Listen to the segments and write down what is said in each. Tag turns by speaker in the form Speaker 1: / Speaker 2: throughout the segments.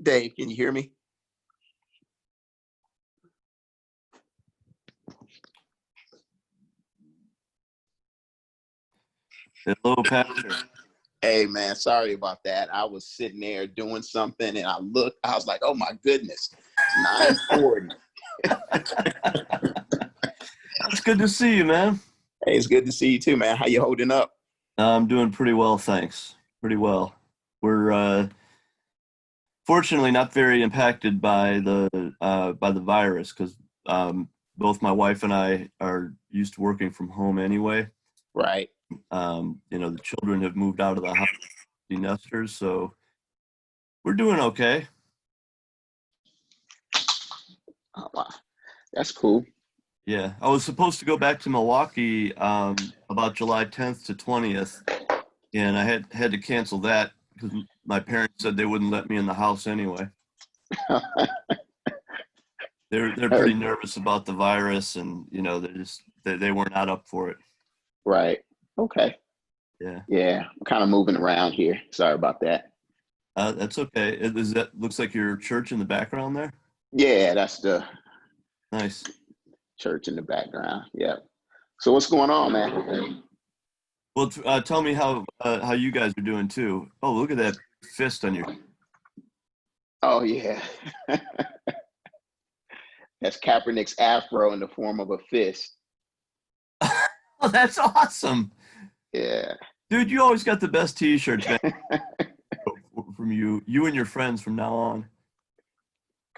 Speaker 1: Dave, can you hear me?
Speaker 2: Hello, Pastor.
Speaker 1: Hey, man, sorry about that. I was sitting there doing something and I was like, oh my goodness, 9:40.
Speaker 2: It's good to see you, man.
Speaker 1: Hey, it's good to see you too, man. How you holding up?
Speaker 2: I'm doing pretty well, thanks. Pretty well. We're fortunately not very impacted by the virus because both my wife and I are used to working from home anyway.
Speaker 1: Right.
Speaker 2: The children have moved out of the house, empty nesters, so we're doing okay.
Speaker 1: Oh, wow. That's cool.
Speaker 2: Yeah, I was supposed to go back to Milwaukee about July 10th to 20th, and I had to cancel that because my parents said they wouldn't let me in the house anyway. They're pretty nervous about the virus, and they were not up for it.
Speaker 1: Right. Okay.
Speaker 2: Yeah.
Speaker 1: Yeah. I'm kind of moving around here. Sorry about that.
Speaker 2: That's okay. That looks like your church in the background there?
Speaker 1: Yeah, that's the
Speaker 2: Nice.
Speaker 1: church in the background. Yeah. So what's going on, man?
Speaker 2: Well, tell me how you guys are doing too. Oh, look at that fist on your.
Speaker 1: Oh yeah. That's Kaepernick's afro in the form of a fist.
Speaker 2: Oh, that's awesome.
Speaker 1: Yeah.
Speaker 2: Dude, you always got the best t-shirts, man. From you and your friends from now on.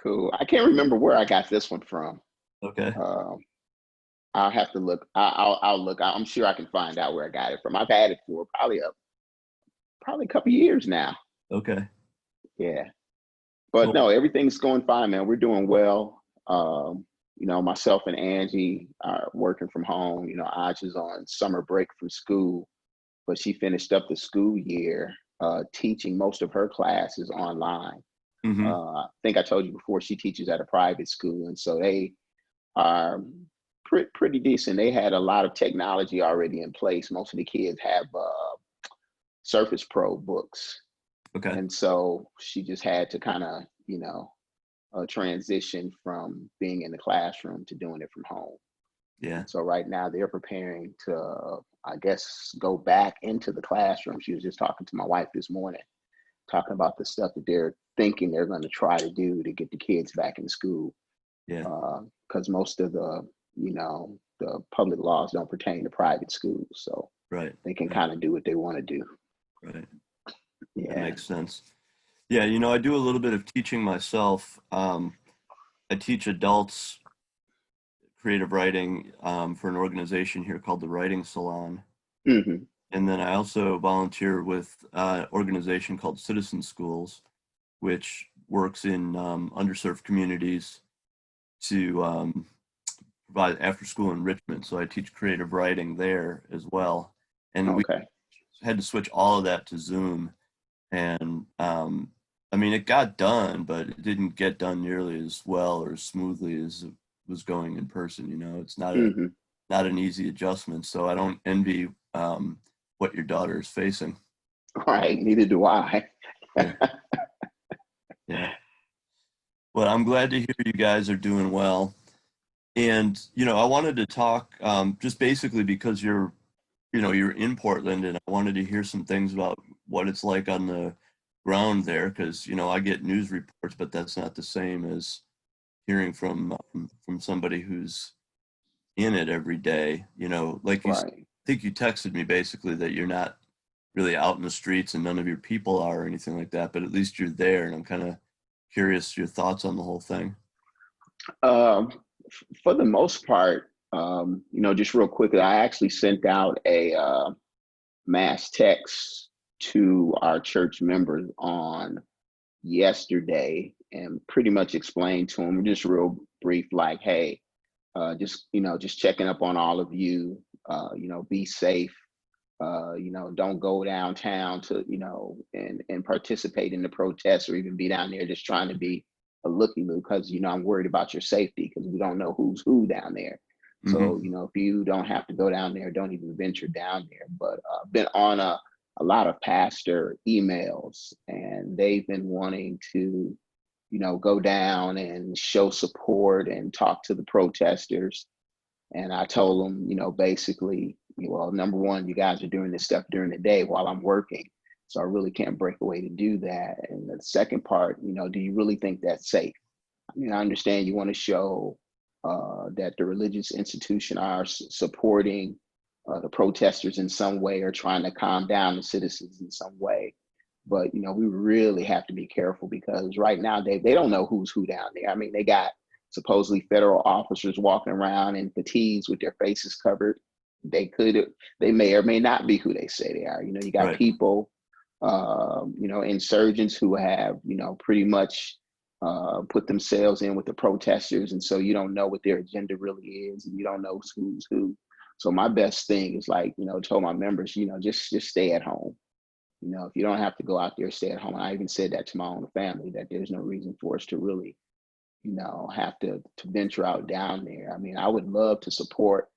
Speaker 1: Cool. I can't remember where I got this one from.
Speaker 2: Okay.
Speaker 1: I'll have to look. I'll look. I'm sure I can find out where I got it from. I've had it for probably a couple years now.
Speaker 2: Okay.
Speaker 1: Yeah. But
Speaker 2: Cool.
Speaker 1: no, everything's going fine, man. We're doing well. Myself and Angie are working from home. Aj is on summer break from school, but she finished up the school year teaching most of her classes online.
Speaker 2: Mm-hmm.
Speaker 1: I think I told you before, she teaches at a private school, and so they are pretty decent. They had a lot of technology already in place. Most of the kids have Surface Pro books.
Speaker 2: Okay.
Speaker 1: And so she just had to kind of, transition from being in the classroom to doing it from home.
Speaker 2: Yeah.
Speaker 1: So right now they're preparing to, I guess, go back into the classroom. She was just talking to my wife this morning, talking about the stuff that they're thinking they're going to try to do to get the kids back in school.
Speaker 2: Yeah.
Speaker 1: Because most of the public laws don't pertain to private schools. So
Speaker 2: Right.
Speaker 1: they can kind of do what they want to do.
Speaker 2: Right.
Speaker 1: Yeah.
Speaker 2: That makes sense. Yeah, I do a little bit of teaching myself. I teach adults creative writing for an organization here called the Writing Salon.
Speaker 1: Mm-hmm.
Speaker 2: And then I also volunteer with an organization called Citizen Schools, which works in underserved communities to provide after-school enrichment. So I teach creative writing there as well. And we had to switch all of that to Zoom. And it got done, but it didn't get done nearly as well or as smoothly as it was going in person. It's not not an easy adjustment. So I don't envy what your daughter is facing.
Speaker 1: Right. Neither do I.
Speaker 2: Yeah. Yeah. Well, I'm glad to hear you guys are doing well. And, I wanted to talk just basically because you're in Portland, and I wanted to hear some things about what it's like on the ground there, because I get news reports, but that's not the same as hearing from somebody who's in it every day. Like you, I think you texted me basically that you're not really out in the streets and none of your people are or anything like that, but at least you're there, and I'm kind of curious your thoughts on the whole thing.
Speaker 1: For the most part, just real quickly, I actually sent out a mass text to our church members on yesterday and pretty much explained to them just real brief, like, hey, just checking up on all of you, be safe, don't go downtown to, and participate in the protests or even be down there just trying to be a looky-loo, because, I'm worried about your safety because we don't know who's who down there. So, if you don't have to go down there, don't even venture down there. But been on a lot of pastor emails, and they've been wanting to go down and show support and talk to the protesters. And I told them, basically, well, number one, you guys are doing this stuff during the day while I'm working. So I really can't break away to do that. And the second part, do you really think that's safe? I mean, I understand you want to show that the religious institution are supporting the protesters in some way or trying to calm down the citizens in some way. But, we really have to be careful because right now they don't know who's who down there. I mean, they got supposedly federal officers walking around in fatigues with their faces covered. They may or may not be who they say they are. You got
Speaker 2: Right.
Speaker 1: people, insurgents who have, pretty much put themselves in with the protesters. And so you don't know what their agenda really is and you don't know who's who. So my best thing is like, told my members, just stay at home. If you don't have to go out there, stay at home. And I even said that to my own family, that there's no reason for us to really, have to venture out down there. I mean, I would love to support,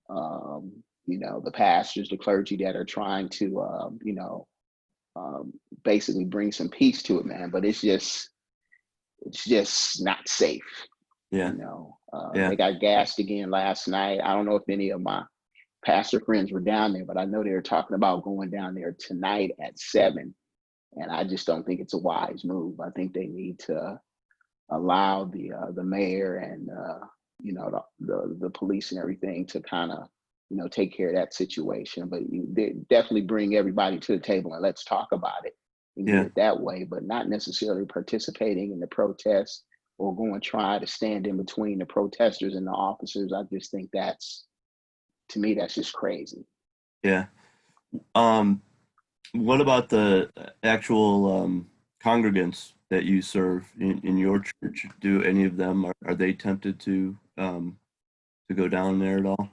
Speaker 1: the pastors, the clergy that are trying to, basically bring some peace to it, man. But it's just not safe.
Speaker 2: Yeah. Yeah.
Speaker 1: They got gassed again last night. I don't know if any of my pastor friends were down there, but I know they were talking about going down there tonight at 7. And I just don't think it's a wise move. I think they need to allow the mayor and the police and everything to kind of take care of that situation. But they definitely bring everybody to the table and let's talk about it and get it that way, but not necessarily participating in the protests or going try to stand in between the protesters and the officers. I just think to me that's just crazy.
Speaker 2: Yeah. What about the actual congregants that you serve in your church? Do any of them are they tempted to go down there at all?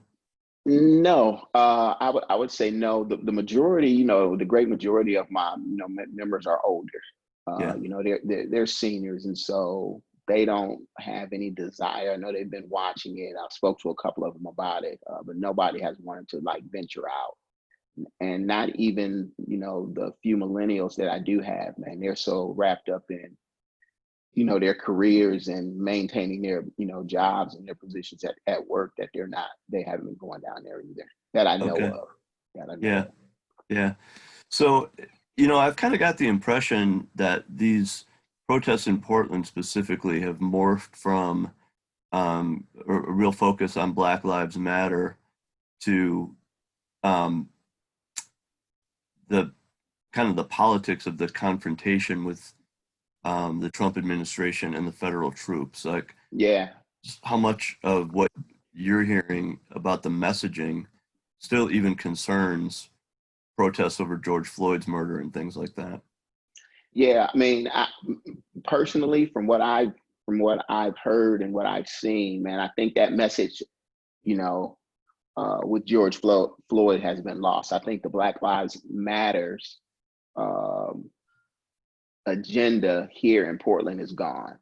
Speaker 1: No, I would say no. The majority, the great majority of my members are older.
Speaker 2: Yeah.
Speaker 1: They're seniors, and so they don't have any desire. I know they've been watching it. I spoke to a couple of them about it, but nobody has wanted to like venture out. And not even the few millennials that I do have, man. They're so wrapped up in their careers and maintaining their jobs and their positions at work that they haven't been going down there either that I know
Speaker 2: Okay.
Speaker 1: of.
Speaker 2: Yeah. Yeah. So, I've kind of got the impression that these protests in Portland specifically have morphed from a real focus on Black Lives Matter to the kind of the politics of the confrontation with the Trump administration and the federal troops. Like,
Speaker 1: Yeah.
Speaker 2: how much of what you're hearing about the messaging still even concerns protests over George Floyd's murder and things like that?
Speaker 1: Yeah, I mean, personally, from what I've heard and what I've seen, man, I think that message, you know, with George Floyd has been lost. I think the Black Lives Matters um, agenda here in Portland is gone.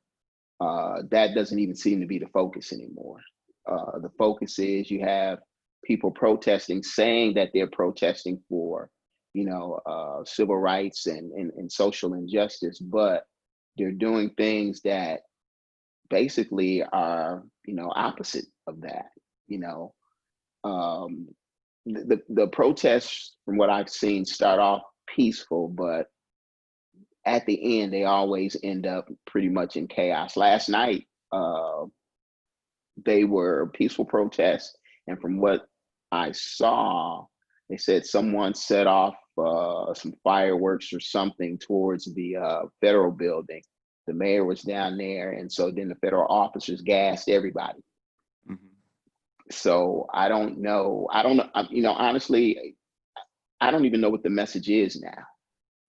Speaker 1: That doesn't even seem to be the focus anymore. The focus is you have people protesting, saying that they're protesting for, civil rights and social injustice, but they're doing things that basically are, opposite of that. You know, um, the protests, from what I've seen, start off peaceful, but at the end, they always end up pretty much in chaos. Last night, they were peaceful protests, and from what I saw, they said someone set off some fireworks or something towards the federal building. The mayor was down there, and so then the federal officers gassed everybody.
Speaker 2: Mm-hmm.
Speaker 1: So I don't know. I don't know. Honestly, I don't even know what the message is now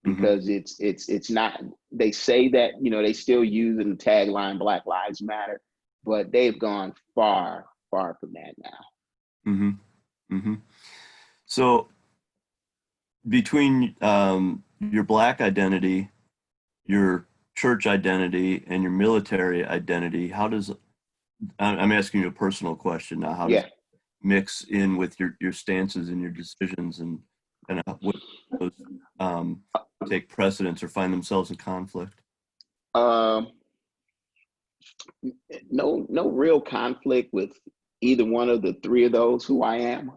Speaker 2: Mm-hmm.
Speaker 1: because it's not. They say that they still using the tagline Black Lives Matter, but they've gone far from that now.
Speaker 2: Mm-hmm. Mm-hmm. So between your Black identity, your church identity, and your military identity, how does I'm asking you a personal question now? How does
Speaker 1: Yeah.
Speaker 2: it mix in with your stances and your decisions, and what those take precedence or find themselves in conflict?
Speaker 1: Um, no real conflict with either one of the three of those who I am.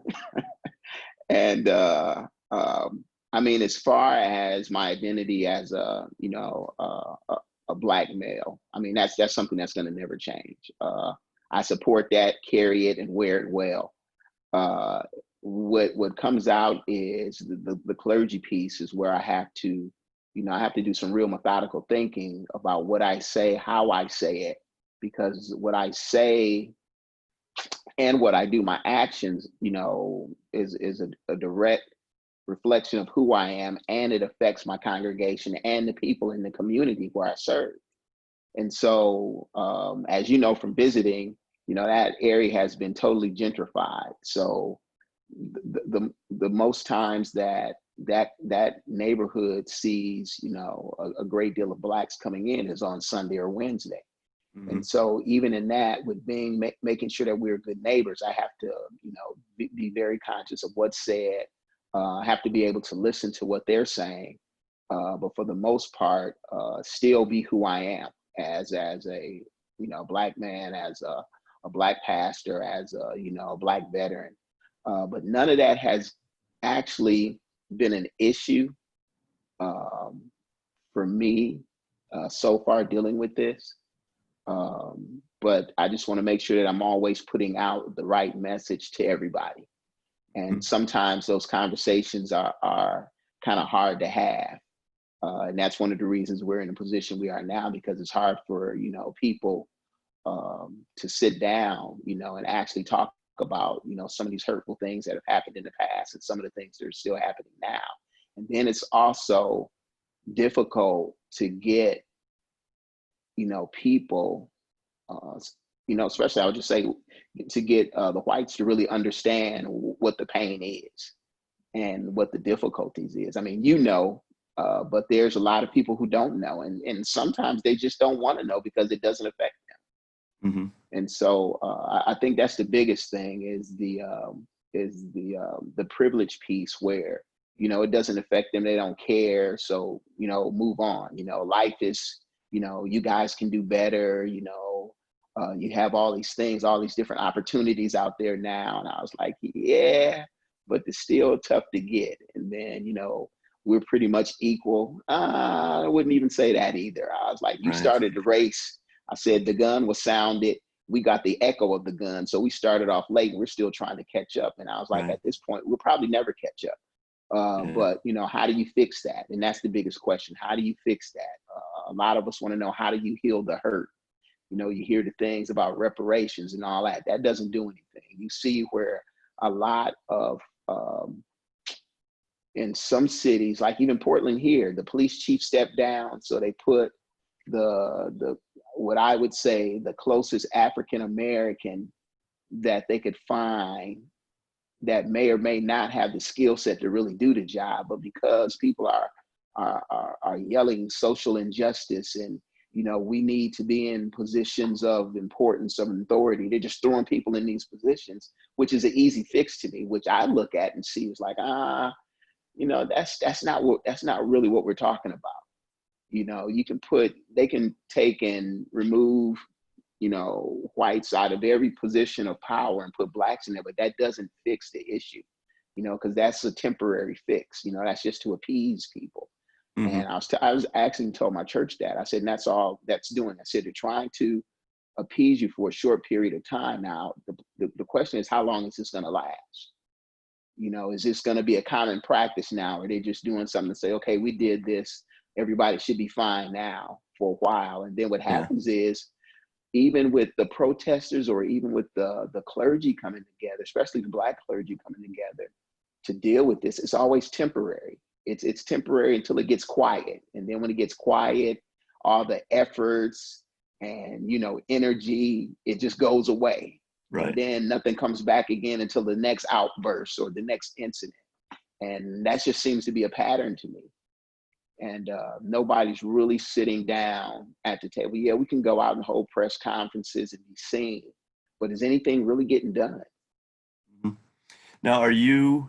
Speaker 1: And I mean, as far as my identity as a black male, I mean that's something that's going to never change. I support that, carry it, and wear it well. Uh, what comes out is the clergy piece is where I have to, I have to do some real methodical thinking about what I say, how I say it, because what I say and what I do, my actions, is a direct reflection of who I am, and it affects my congregation and the people in the community where I serve. And so, as you know from visiting, that area has been totally gentrified. So the most times that neighborhood sees, a great deal of blacks coming in is on Sunday or Wednesday.
Speaker 2: Mm-hmm.
Speaker 1: And so even in that, with making sure that we're good neighbors, I have to, be very conscious of what's said. I have to be able to listen to what they're saying, but for the most part, still be who I am as a black man, as a black pastor, as a black veteran. But none of that has actually been an issue um, for me so far dealing with this. But I just want to make sure that I'm always putting out the right message to everybody. And sometimes those conversations are kind of hard to have. And that's one of the reasons we're in the position we are now, because it's hard for, people to sit down, and actually talk about, some of these hurtful things that have happened in the past and some of the things that are still happening now. And then it's also difficult to get, people, uh, especially I would just say to get the whites to really understand what the pain is and what the difficulties is. I mean, but there's a lot of people who don't know, and sometimes they just don't want to know because it doesn't affect them.
Speaker 2: Mm-hmm.
Speaker 1: And so I think that's the biggest thing is the privilege piece where it doesn't affect them, they don't care, so move on. Life is, you guys can do better. You have all these things, all these different opportunities out there now. And I was like, yeah, but it's still tough to get. And then, we're pretty much equal. I wouldn't even say that either. I was like, you
Speaker 2: Right.
Speaker 1: started the race. I said the gun was sounded. We got the echo of the gun. So we started off late. We're still trying to catch up. And I was like,
Speaker 2: Right.
Speaker 1: at this point, we'll probably never catch up.
Speaker 2: Yeah.
Speaker 1: But, how do you fix that? And that's the biggest question. How do you fix that? A lot of us want to know, how do you heal the hurt? You hear the things about reparations and all that. That doesn't do anything. You see where a lot of, in some cities, like even Portland here, the police chief stepped down. So they put the what I would say the closest African American that they could find that may or may not have the skill set to really do the job, but because people are yelling social injustice and we need to be in positions of importance, of authority, they're just throwing people in these positions, which is an easy fix to me, which I look at and see is like, that's not really what we're talking about. They can take and remove, whites out of every position of power and put blacks in there, but that doesn't fix the issue, because that's a temporary fix. That's just to appease people.
Speaker 2: Mm-hmm.
Speaker 1: And I was actually told my church that. I said, and that's all that's doing. I said, they're trying to appease you for a short period of time. Now, the question is, how long is this going to last? Is this going to be a common practice now? Or are they just doing something to say, okay, we did this, everybody should be fine now for a while? And then what happens is, even with the protesters or even with the clergy coming together, especially the black clergy coming together to deal with this, it's always temporary. It's temporary until it gets quiet. And then when it gets quiet, all the efforts and, energy, it just goes away.
Speaker 2: Right.
Speaker 1: And then nothing comes back again until the next outburst or the next incident. And that just seems to be a pattern to me. And nobody's really sitting down at the table. Yeah, we can go out and hold press conferences and be seen, but is anything really getting done?
Speaker 2: Mm-hmm. Now, are you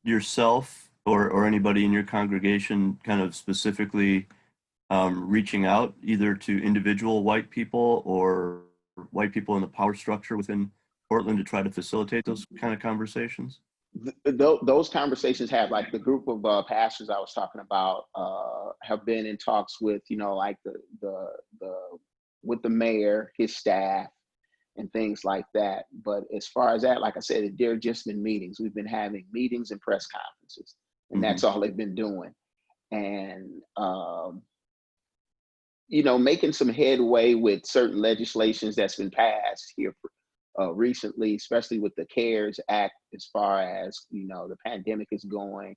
Speaker 2: yourself or anybody in your congregation kind of specifically reaching out either to individual white people or for white people in the power structure within Portland to try to facilitate those kind of conversations?
Speaker 1: Those conversations have, like, the group of pastors I was talking about have been in talks with, like the with the mayor, his staff, and things like that. But as far as that, like I said, they're just been meetings. We've been having meetings and press conferences, and
Speaker 2: Mm-hmm.
Speaker 1: that's all they've been doing. And making some headway with certain legislations that's been passed here recently, especially with the CARES Act, as far as, the pandemic is going,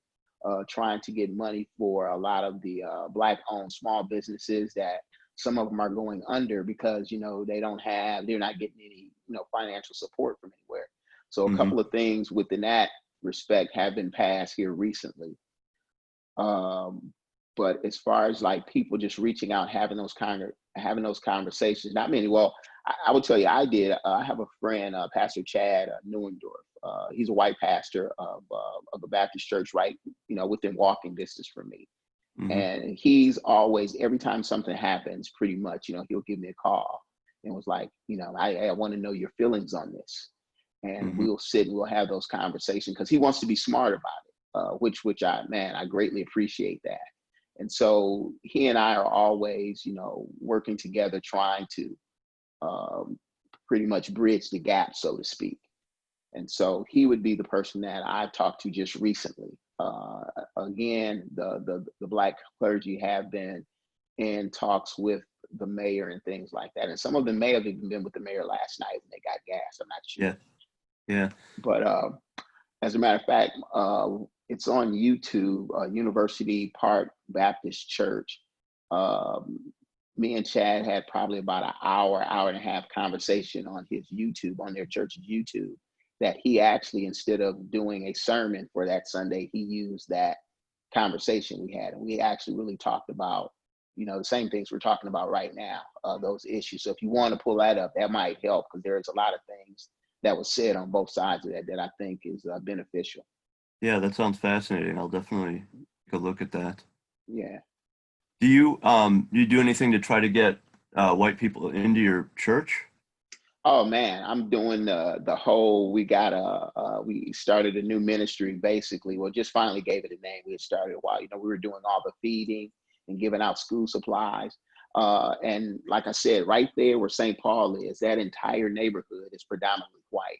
Speaker 1: trying to get money for a lot of the Black-owned small businesses that some of them are going under because, they're not getting any, financial support from anywhere. So a
Speaker 2: Mm-hmm.
Speaker 1: couple of things within that respect have been passed here recently. But as far as, like, people just reaching out, having those conversations, not many. Well, I would tell you, I did. I have a friend, Pastor Chad Neuendorf. He's a white pastor of a Baptist church, right, within walking distance from me.
Speaker 2: Mm-hmm.
Speaker 1: And he's always, every time something happens, pretty much, he'll give me a call and was like, I want to know your feelings on this. And
Speaker 2: Mm-hmm.
Speaker 1: we'll sit and we'll have those conversations because he wants to be smart about it, which I greatly appreciate that. And so he and I are always, working together, trying to pretty much bridge the gap, so to speak. And so he would be the person that I've talked to just recently. Again, the Black clergy have been in talks with the mayor and things like that. And some of them may have even been with the mayor last night and they got gas. I'm not sure.
Speaker 2: Yeah. Yeah.
Speaker 1: But as a matter of fact, it's on YouTube, University Park Baptist Church. Me and Chad had probably about an hour and a half conversation on his YouTube, on their church's YouTube, that he actually, instead of doing a sermon for that Sunday, he used that conversation we had. And we actually really talked about, the same things we're talking about right now, those issues. So if you want to pull that up, that might help, because there's a lot of things that was said on both sides of that I think is beneficial.
Speaker 2: Yeah, that sounds fascinating. I'll definitely take a look at that.
Speaker 1: Yeah.
Speaker 2: Do you do anything to try to get white people into your church?
Speaker 1: Oh man, I'm doing the whole. We started a new ministry, basically. Well, just finally gave it a name. We had started a while. We were doing all the feeding and giving out school supplies. And like I said, right there where St. Paul is, that entire neighborhood is predominantly white.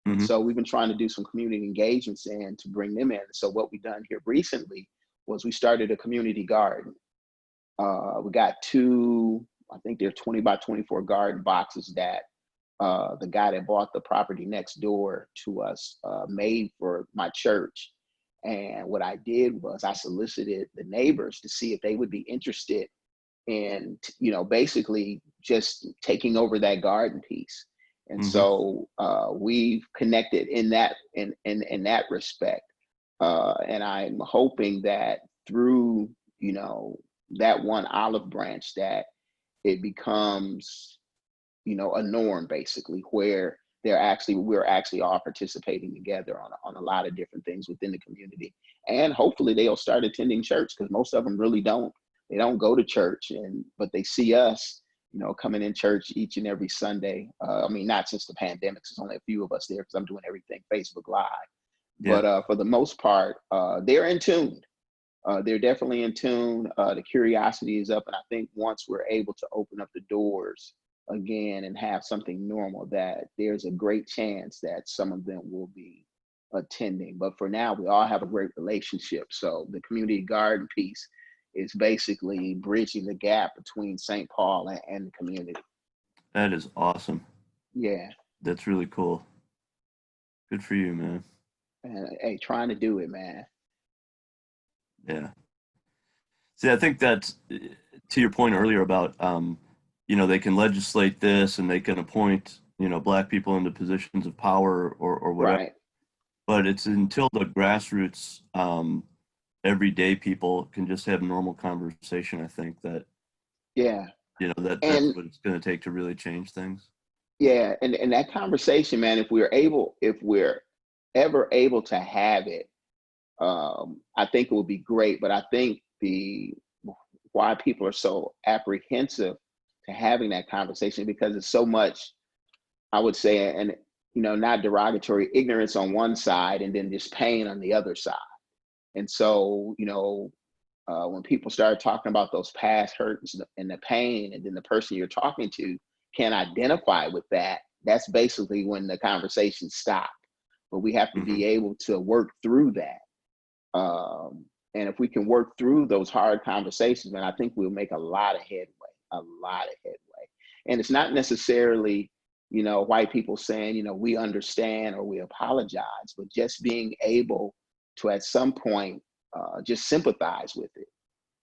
Speaker 1: And
Speaker 2: Mm-hmm.
Speaker 1: so we've been trying to do some community engagements in to bring them in. So what we've done here recently was we started a community garden. We got two, I think they're 20 by 24 garden boxes that the guy that bought the property next door to us made for my church. And what I did was I solicited the neighbors to see if they would be interested in, basically just taking over that garden piece. And
Speaker 2: Mm-hmm.
Speaker 1: so we've connected in that respect. And I'm hoping that through, that one olive branch, that it becomes, a norm, basically, where we're actually all participating together on a lot of different things within the community. And hopefully they'll start attending church, because most of them really don't. They don't go to church, but they see us, coming in church each and every Sunday. I mean, not since the pandemic, there's only a few of us there because I'm doing everything Facebook Live.
Speaker 2: Yeah.
Speaker 1: But for the most part, they're in tune. They're definitely in tune. The curiosity is up. And I think once we're able to open up the doors again and have something normal, that there's a great chance that some of them will be attending. But for now, we all have a great relationship. So the community garden piece is basically bridging the gap between St. Paul and the community.
Speaker 2: That is awesome.
Speaker 1: Yeah.
Speaker 2: That's really cool. Good for you, man.
Speaker 1: And hey, trying to do it, man.
Speaker 2: Yeah. See, I think that's to your point earlier about, they can legislate this and they can appoint, Black people into positions of power or whatever.
Speaker 1: Right.
Speaker 2: But it's until the grassroots, everyday people can just have normal conversation, I think that,
Speaker 1: Yeah.
Speaker 2: that's
Speaker 1: And
Speaker 2: what it's going to take to really change things.
Speaker 1: yeah, and that conversation, man, if we're ever able to have it, I think it would be great. But I think why people are so apprehensive to having that conversation, because it's so much I would say, and not derogatory, ignorance on one side and then just pain on the other side. And so, when people start talking about those past hurts and the pain, and then the person you're talking to can identify with that, that's basically when the conversation stops. But we have to
Speaker 2: Mm-hmm.
Speaker 1: be able to work through that. And if we can work through those hard conversations, then I think we'll make a lot of headway, a lot of headway. And it's not necessarily, white people saying, we understand or we apologize, but just being able to at some point just sympathize with it,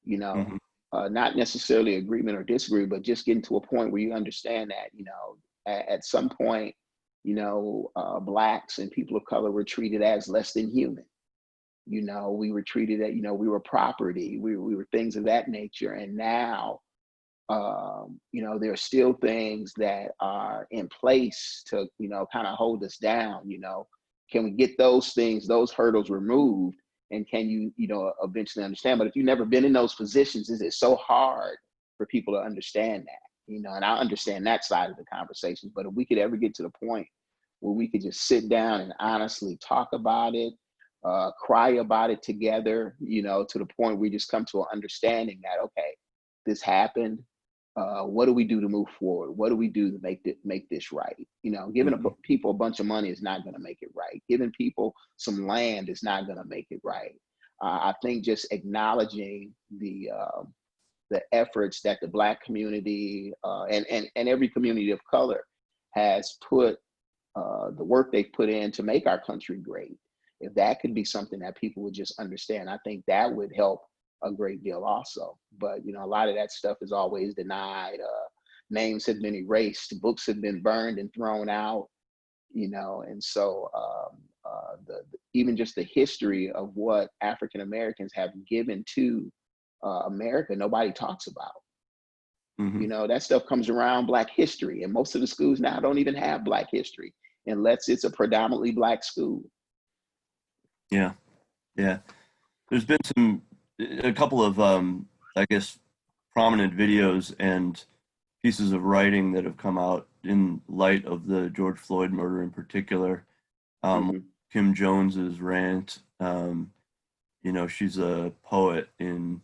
Speaker 2: Mm-hmm.
Speaker 1: not necessarily agreement or disagree, but just getting to a point where you understand that, at some point, blacks and people of color were treated as less than human. We were treated that, we were property, we were things of that nature. And now, there are still things that are in place to, kind of hold us down. Can we get those things, those hurdles removed? And can you, eventually understand? But if you've never been in those positions, it's so hard for people to understand that, and I understand that side of the conversations. But if we could ever get to the point where we could just sit down and honestly talk about it, cry about it together, to the point where we just come to an understanding that, okay, this happened. What do we do to move forward? What do we do to make this right? Giving
Speaker 2: Mm-hmm.
Speaker 1: people a bunch of money is not going to make it right. Giving people some land is not going to make it right. I think just acknowledging the efforts that the Black community and every community of color has put, the work they've put in to make our country great. If that could be something that people would just understand, I think that would help a great deal also. But a lot of that stuff is always denied. Names have been erased, books have been burned and thrown out. And so even just the history of what African Americans have given to America, nobody talks about.
Speaker 2: Mm-hmm.
Speaker 1: That stuff comes around Black history, and most of the schools now don't even have Black history unless it's a predominantly Black school.
Speaker 2: Yeah. Yeah. There's been a couple of, I guess, prominent videos and pieces of writing that have come out in light of the George Floyd murder in particular.
Speaker 1: Mm-hmm.
Speaker 2: Kim Jones's rant. She's a poet in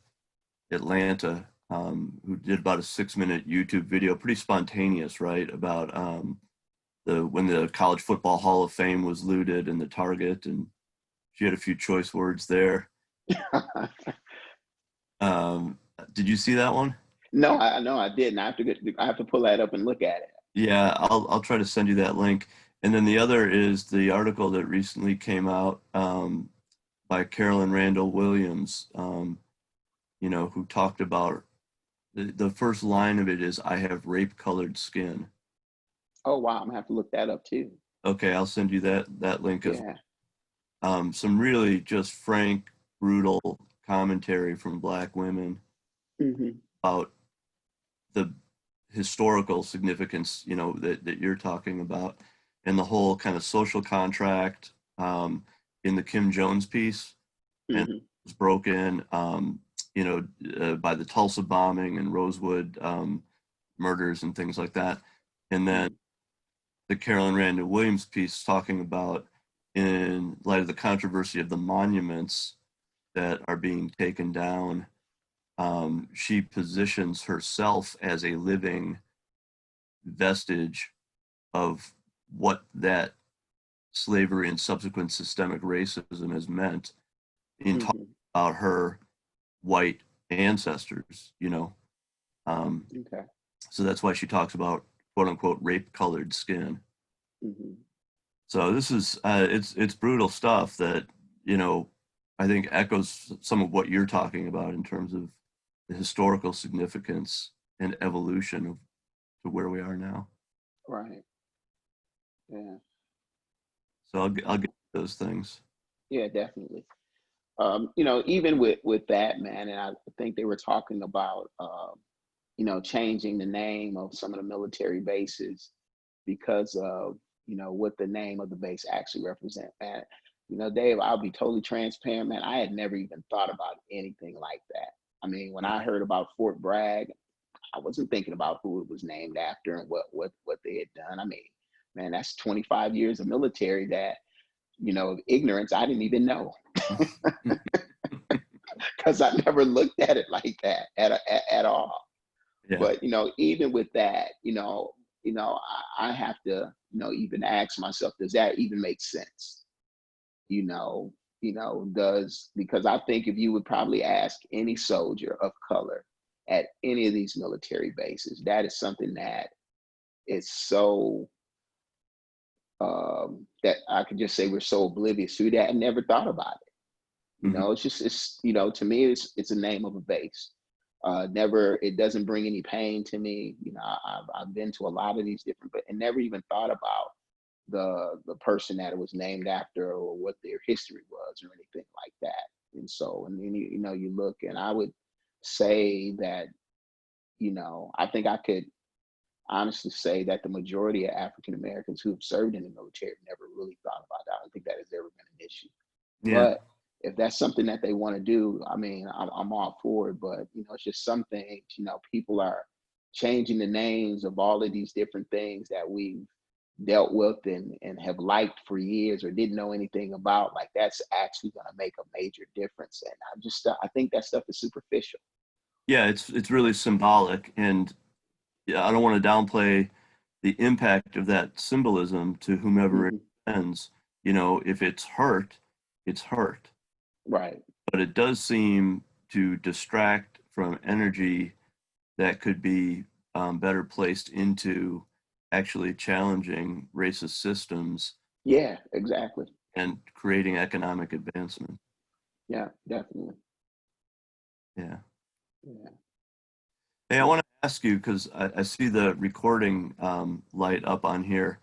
Speaker 2: Atlanta, who did about a 6-minute YouTube video, pretty spontaneous, right? About when the College Football Hall of Fame was looted and the target, and she had a few choice words there. Did you see that one?
Speaker 1: No, I know I didn't. I have to pull that up and look at it.
Speaker 2: Yeah, I'll try to send you that link. And then the other is the article that recently came out by Carolyn Randall Williams, who talked about the first line of it is, "I have rape-colored skin."
Speaker 1: Oh wow, I'm gonna have to look that up too.
Speaker 2: Okay, I'll send you that link as
Speaker 1: Yeah.
Speaker 2: well. Some really just frank, brutal commentary from Black women
Speaker 1: Mm-hmm.
Speaker 2: about the historical significance, that you're talking about, and the whole kind of social contract in the Kim Jones piece, and it
Speaker 1: Mm-hmm.
Speaker 2: was broken, by the Tulsa bombing and Rosewood murders and things like that. And then the Carolyn Randall Williams piece talking about, in light of the controversy of the monuments that are being taken down, she positions herself as a living vestige of what that slavery and subsequent systemic racism has meant in talking
Speaker 1: Mm-hmm.
Speaker 2: about her white ancestors,
Speaker 1: Okay.
Speaker 2: So that's why she talks about quote unquote rape colored skin.
Speaker 1: Mm-hmm.
Speaker 2: So this is it's brutal stuff that, I think echoes some of what you're talking about in terms of the historical significance and evolution of to where we are now.
Speaker 1: Right. Yeah.
Speaker 2: So I'll get those things.
Speaker 1: Yeah, definitely. Even with that, man, and I think they were talking about changing the name of some of the military bases because of what the name of the base actually represent. And Dave, I'll be totally transparent, man. I had never even thought about anything like that. I mean, when I heard about Fort Bragg, I wasn't thinking about who it was named after and what they had done. I mean, man, that's 25 years of military that, of ignorance I didn't even know, because I never looked at it like that at all.
Speaker 2: Yeah.
Speaker 1: But even with that, I have to, even ask myself, does that even make sense? You know, does because I think if you would probably ask any soldier of color at any of these military bases, that is something that is so that I could just say we're so oblivious to that and never thought about it.
Speaker 2: Hmm.
Speaker 1: It's to me it's a name of a base. Never It doesn't bring any pain to me. I've been to a lot of these different, but and never even thought about the person that it was named after or what their history was or anything like that. And so, and then you look, and I would say that I think I could honestly say that the majority of African Americans who have served in the military never really thought about that. I don't think that has ever been an issue.
Speaker 2: Yeah.
Speaker 1: But if that's something that they want to do, I mean, I'm all for it. But it's just some things. People are changing the names of all of these different things that we've dealt with and have liked for years or didn't know anything about. Like that's actually going to make a major difference. And I think that stuff is superficial.
Speaker 2: Yeah, it's really symbolic, and yeah, I don't want to downplay the impact of that symbolism to whomever it
Speaker 1: Hmm.
Speaker 2: ends. You know, if it's hurt, it's hurt.
Speaker 1: Right.
Speaker 2: But it does seem to distract from energy that could be better placed into actually challenging racist systems
Speaker 1: Yeah. Exactly.
Speaker 2: and creating economic advancement.
Speaker 1: Yeah. Definitely.
Speaker 2: Yeah.
Speaker 1: Yeah.
Speaker 2: Hey, I want to ask you because I see the recording light up on here.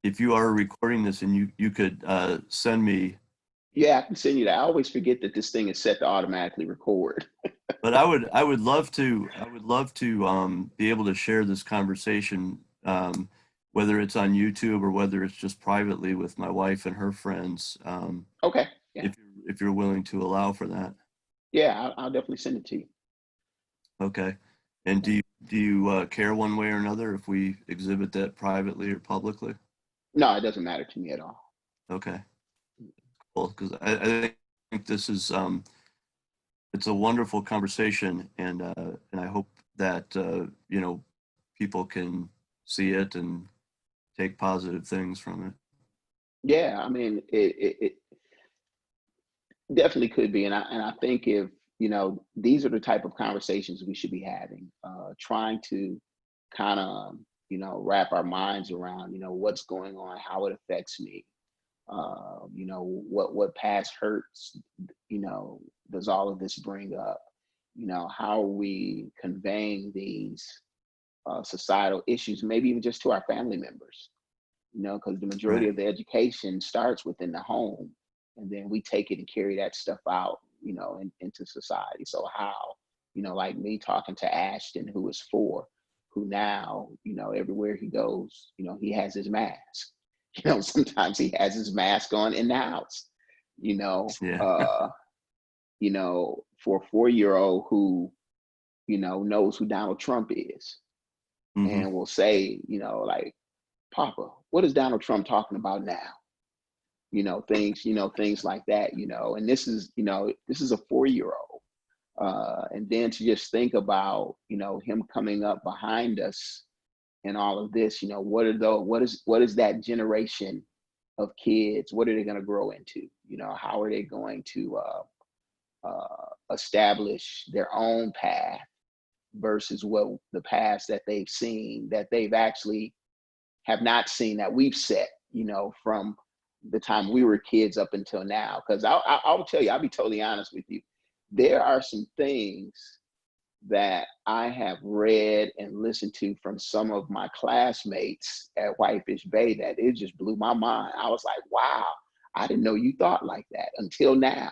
Speaker 2: If you are recording this and you could send me,
Speaker 1: Yeah. I can send you that. I always forget that this thing is set to automatically record.
Speaker 2: but I would love to be able to share this conversation, whether it's on YouTube or whether it's just privately with my wife and her friends,
Speaker 1: Okay. Yeah.
Speaker 2: if you're willing to allow for that.
Speaker 1: Yeah. I'll definitely send it to you.
Speaker 2: Okay. And
Speaker 1: Yeah.
Speaker 2: do you care one way or another if we exhibit that privately or publicly?
Speaker 1: No, it doesn't matter to me at all.
Speaker 2: Okay. Well, because I think this is it's a wonderful conversation, and I hope that people can see it and take positive things from it.
Speaker 1: Yeah. I mean, it definitely could be. And I think if, these are the type of conversations we should be having, trying to kind of, wrap our minds around, what's going on, how it affects me, what past hurts, does all of this bring up, how are we conveying these societal issues, maybe even just to our family members, because the majority
Speaker 2: Right.
Speaker 1: of the education starts within the home, and then we take it and carry that stuff out, into society. So how, like me talking to Ashton, who is 4, who now, everywhere he goes, he has his mask. Sometimes he has his mask on in the house. You know,
Speaker 2: Yeah.
Speaker 1: uh, for a 4-year-old who, knows who Donald Trump is,
Speaker 2: Hmm.
Speaker 1: and will say, like, Papa, what is Donald Trump talking about now? Things like that, and this is a 4-year-old. And then to just think about, him coming up behind us and all of this, what is that generation of kids? What are they going to grow into? How are they going to establish their own path versus what the past that they've seen, that they've actually have not seen, that we've set, from the time we were kids up until now. Because I'll tell you, I'll be totally honest with you. There are some things that I have read and listened to from some of my classmates at Whitefish Bay that it just blew my mind. I was like, wow, I didn't know you thought like that until now.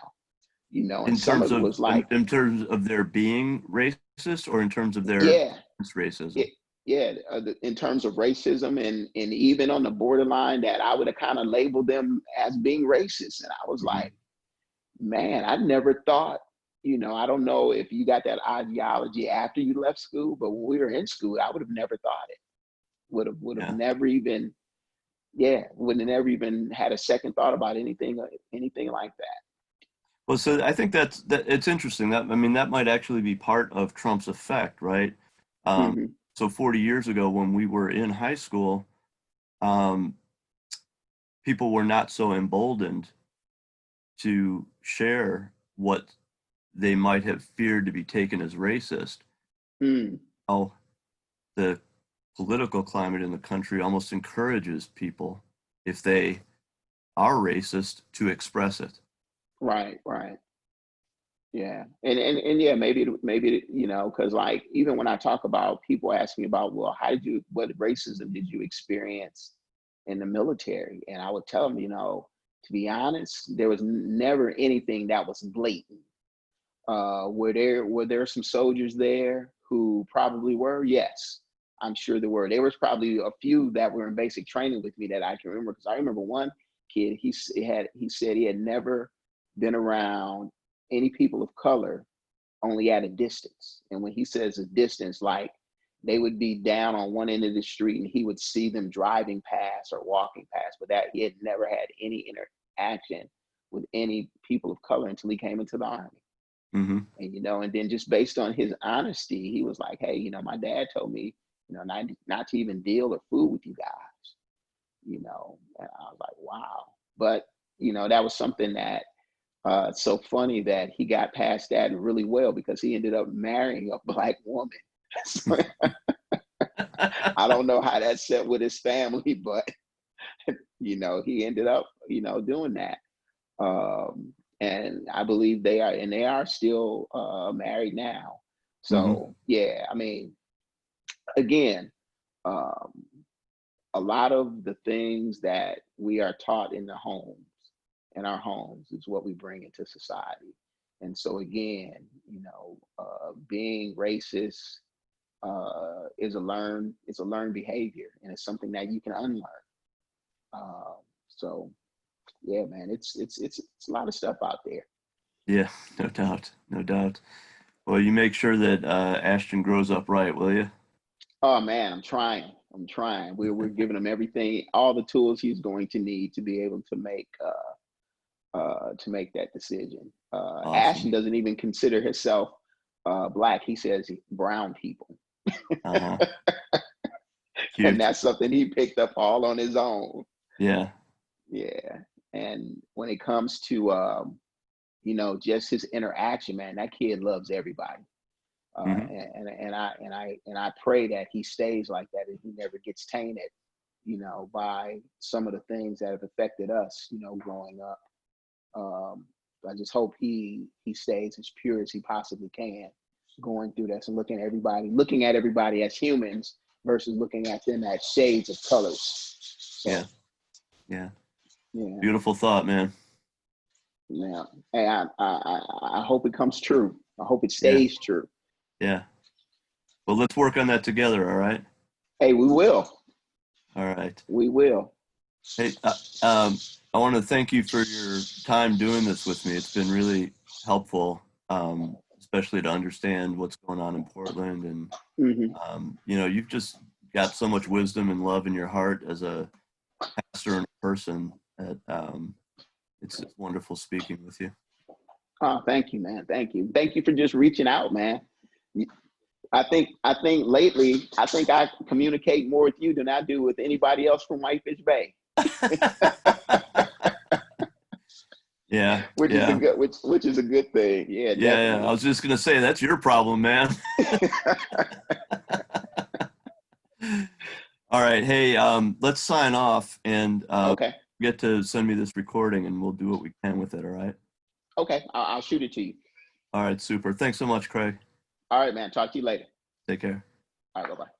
Speaker 1: And some of it was like,
Speaker 2: In terms of their being racist, or in terms of their
Speaker 1: yeah,
Speaker 2: racism.
Speaker 1: it, yeah, in terms of racism, and even on the borderline that I would have kind of labeled them as being racist. And I was
Speaker 2: Mhm.
Speaker 1: like, man, I never thought, I don't know if you got that ideology after you left school, but when we were in school, I would have never thought it. Would have
Speaker 2: Yeah.
Speaker 1: never even Yeah, wouldn't have never even had a second thought about anything like that.
Speaker 2: Well, so I think that it's interesting. That I mean, that might actually be part of Trump's effect, right? Um,
Speaker 1: Hmm.
Speaker 2: so 40 years ago, when we were in high school, um, people were not so emboldened to share what they might have feared to be taken as racist.
Speaker 1: Mm,
Speaker 2: Now, the political climate in the country almost encourages people, if they are racist, to express it.
Speaker 1: right, right. Yeah, and yeah, because like even when I talk about people asking about, well, what racism did you experience in the military? And I would tell them, to be honest, there was never anything that was blatant. Were there some soldiers there who probably were? Yes, I'm sure there were. There was probably a few that were in basic training with me that I can remember, because I remember one kid. He said he had never been around any people of color, only at a distance. And when he says a distance, like they would be down on one end of the street and he would see them driving past or walking past, but that he had never had any interaction with any people of color until he came into the army.
Speaker 2: Hmm.
Speaker 1: And then just based on his honesty, he was like, hey, my dad told me, not to even deal or food with you guys, and I was like, wow. But, that was something that, it's so funny that he got past that really well, because he ended up marrying a black woman. So, I don't know how that set with his family, but, he ended up, doing that. And I believe they are still married now.
Speaker 2: Hmm.
Speaker 1: So yeah, I mean, again, um, a lot of the things that we are taught in our homes, is what we bring into society. And so again, being racist is a learned behavior, and it's something that you can unlearn. So yeah, man, it's a lot of stuff out there.
Speaker 2: Yeah, no doubt, no doubt. Well, you make sure that Ashton grows up right, will you?
Speaker 1: Oh man, I'm trying. I'm trying. We're giving him everything, all the tools he's going to need to be able to make that decision.
Speaker 2: Awesome.
Speaker 1: Ashton doesn't even consider himself black. He says brown people,
Speaker 2: Uh-huh.
Speaker 1: and
Speaker 2: Cute.
Speaker 1: that's something he picked up all on his own.
Speaker 2: Yeah.
Speaker 1: Yeah. And when it comes to just his interaction, man, that kid loves everybody.
Speaker 2: Hmm.
Speaker 1: And I pray that he stays like that and he never gets tainted, by some of the things that have affected us, growing up. I just hope he stays as pure as he possibly can, going through this and looking at everybody as humans versus looking at them as shades of colors.
Speaker 2: Yeah.
Speaker 1: So
Speaker 2: Yeah.
Speaker 1: yeah,
Speaker 2: Beautiful thought, man.
Speaker 1: yeah. Hey, I hope it comes true. I hope it
Speaker 2: Yeah.
Speaker 1: stays true.
Speaker 2: Yeah. Well, let's work on that together, all right?
Speaker 1: Hey, we will.
Speaker 2: All right.
Speaker 1: We will.
Speaker 2: Hey, I want to thank you for your time doing this with me. It's been really helpful, especially to understand what's going on in Portland. And,
Speaker 1: Hmm.
Speaker 2: you've just got so much wisdom and love in your heart as a pastor and a person that it's wonderful speaking with you.
Speaker 1: Oh, thank you, man. Thank you. Thank you for just reaching out, man. I think lately, I think I communicate more with you than I do with anybody else from Whitefish Bay,
Speaker 2: Yeah.
Speaker 1: which is a
Speaker 2: Yeah.
Speaker 1: good which is a good thing. Yeah,
Speaker 2: Yeah. Yeah. I
Speaker 1: definitely.
Speaker 2: was just going to say, that's your problem, man. All right. Hey, let's sign off and
Speaker 1: Okay.
Speaker 2: get to send me this recording and we'll do what we can with it. All right.
Speaker 1: Okay. I'll shoot it to you.
Speaker 2: All right. Super. Thanks so much, Craig.
Speaker 1: All right, man. Talk to you later.
Speaker 2: Take care.
Speaker 1: All right. Bye bye.